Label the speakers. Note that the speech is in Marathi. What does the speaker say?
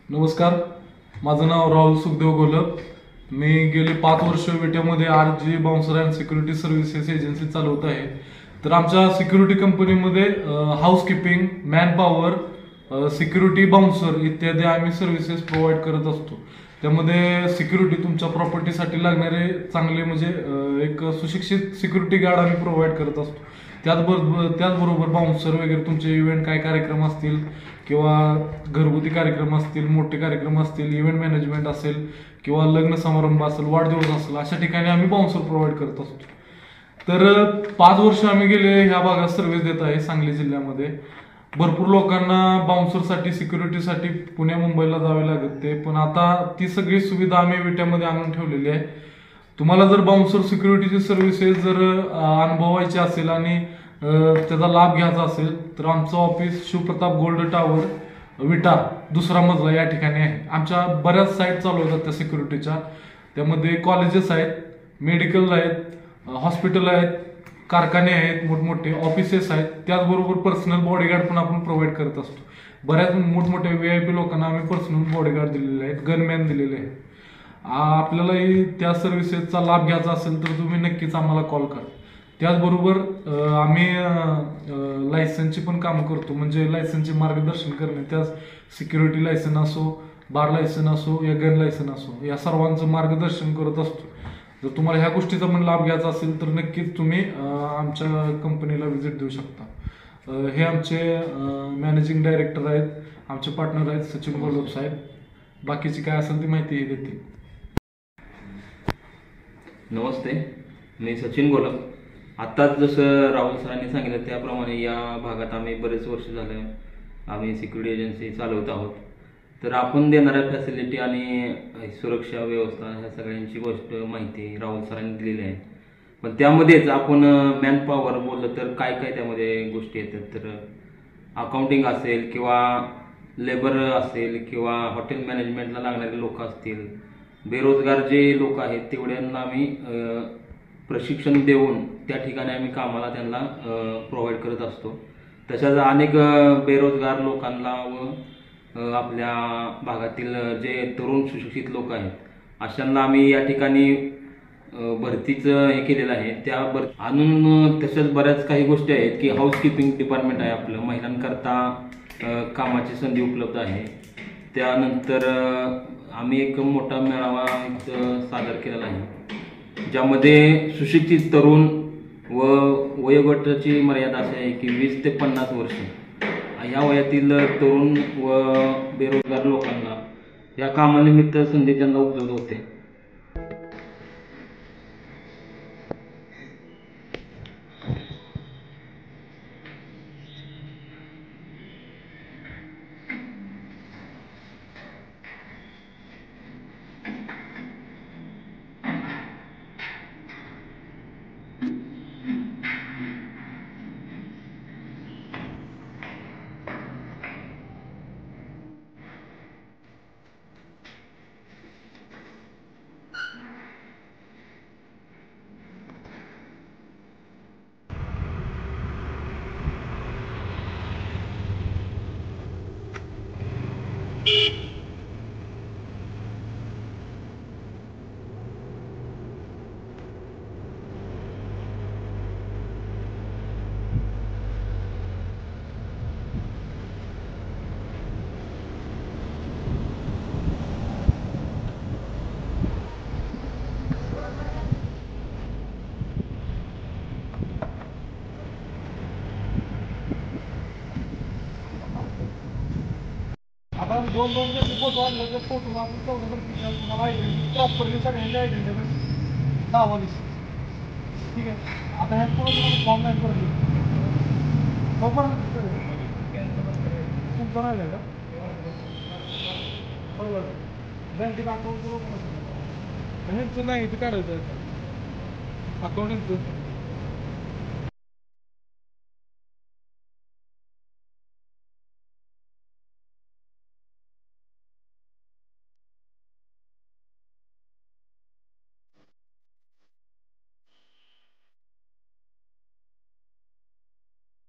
Speaker 1: नमस्कार, माझं नाव राहुल सुखदेव गोलप. मी गेली 5 वर्ष विट्यामध्ये RG bouncer and security services agency चालवत आहे. तर आमच्या सिक्युरिटी कंपनीमध्ये housekeeping, man power, security bouncer इत्यादी आम्ही सर्व्हिसेस प्रोव्हाइड करत असतो. त्यामध्ये सिक्युरिटी तुमच्या प्रॉपर्टीसाठी लागणारे चांगले म्हणजे एक सुशिक्षित सिक्युरिटी गार्ड आम्ही प्रोव्हाइड करत असतो. त्याचबरोबर बाउन्सर वगैरे तुमचे इव्हेंट काय कार्यक्रम असतील किंवा घरगुती कार्यक्रम असतील, मोठे कार्यक्रम असतील, इव्हेंट मॅनेजमेंट असेल किंवा लग्न समारंभ असेल, वाढदिवस असेल, अशा ठिकाणी आम्ही बाउन्सर प्रोव्हाइड करत असतो. तर 5 वर्ष आम्ही गेले ह्या भागात सर्व्हिस देत आहे सांगली जिल्ह्यामध्ये. भरपूर लोकांना बाउन्सरसाठी, सिक्युरिटीसाठी पुणे मुंबईला जावे लागते, पण आता ती सगळी सुविधा आम्ही विट्यामध्ये आणून ठेवलेली आहे. तुम्हाला जर बाउन्सर सिक्युरिटीची सर्व्हिसेस जर अनुभवायची असेल आणि त्याचा लाभ घ्यायचा असेल तर आमचं ऑफिस शिवप्रताप गोल्ड टावर, विटा, 2रा मजला या ठिकाणी आहे. आमच्या बऱ्याच साईट चालू होतात त्या सिक्युरिटीच्या. त्यामध्ये कॉलेजेस आहेत, मेडिकल आहेत, हॉस्पिटल आहेत, कारखाने आहेत, मोठमोठे ऑफिसेस आहेत. त्याचबरोबर पर्सनल बॉडीगार्ड पण आपण प्रोव्हाइड करत असतो. बऱ्याच मोठमोठ्या VIP लोकांना आम्ही पर्सनल बॉडीगार्ड दिलेले आहेत, गनमॅन दिलेले आहेत. आपल्यालाही त्या सर्व्हिसेसचा लाभ घ्यायचा असेल तर तुम्ही नक्कीच आम्हाला कॉल करा. त्याचबरोबर आम्ही लायसन्सची पण कामं करतो, म्हणजे लायसन्सचे मार्गदर्शन करणे. त्या सिक्युरिटी लायसन असो, बार लायसन असो या गन लायसन असो, या सर्वांचं मार्गदर्शन करत असतो. जर तुम्हाला ह्या गोष्टीचा पण लाभ घ्यायचा असेल तर नक्कीच तुम्ही आमच्या कंपनीला व्हिजिट देऊ शकता. हे आमचे मॅनेजिंग डायरेक्टर आहेत, आमचे पार्टनर आहेत सचिन गोलप साहेब. बाकीची काय असेल ती माहिती देतील.
Speaker 2: नमस्ते, मी सचिन गोलप. आत्ताच जसं राहुल सरांनी सांगितलं त्याप्रमाणे या भागात आम्ही बरेच वर्ष झाले आम्ही सिक्युरिटी एजन्सी चालवत आहोत. तर आपण देणाऱ्या फॅसिलिटी आणि सुरक्षा व्यवस्था ह्या सगळ्यांची गोष्ट माहिती राहुल सरांनी दिलेली आहे. पण त्यामध्येच आपण मॅन पॉवर बोललं तर काय काय त्यामध्ये गोष्टी येतात. तर अकाउंटिंग असेल किंवा लेबर असेल किंवा हॉटेल मॅनेजमेंटला लागणारे लोक असतील, बेरोजगार जे लोक आहेत तेवढ्यांना आम्ही प्रशिक्षण देऊन त्या ठिकाणी आम्ही कामाला त्यांना प्रोव्हाइड करत असतो. तशाच अनेक बेरोजगार लोकांना व आपल्या भागातील जे तरुण सुशिक्षित लोक आहेत अशांना आम्ही या ठिकाणी भरतीचं हे केलेलं आहे. त्या आणून तशाच बऱ्याच काही गोष्टी आहेत की हाऊसकीपिंग डिपार्टमेंट आहे आपलं, महिलांकरता कामाची संधी उपलब्ध आहे. त्यानंतर आम्ही एक मोठा मेळावा सादर केलेला आहे ज्यामध्ये सुशिक्षित तरुण व वयोगटाची मर्यादा अशी आहे की 20 ते 50 वर्ष या वयातील तरुण व बेरोजगार लोकांना या कामानिमित्त संधी त्यांना उपलब्ध होते.
Speaker 3: आता 2-2 फोटो आणले तर फोटो आपण तुम्हाला आयडेंटिटी प्रॉपरली सगळ्यांची आयडेंटिटी दावा दिसते. ठीक आहे. आता ह्यात पुढे तुम्हाला फॉर्म नाही करत तुमचं राहिलं का बरोबर. बँकेत अकाउंट ह्यांचं नाही ते काढायचं अकाउंट यांचं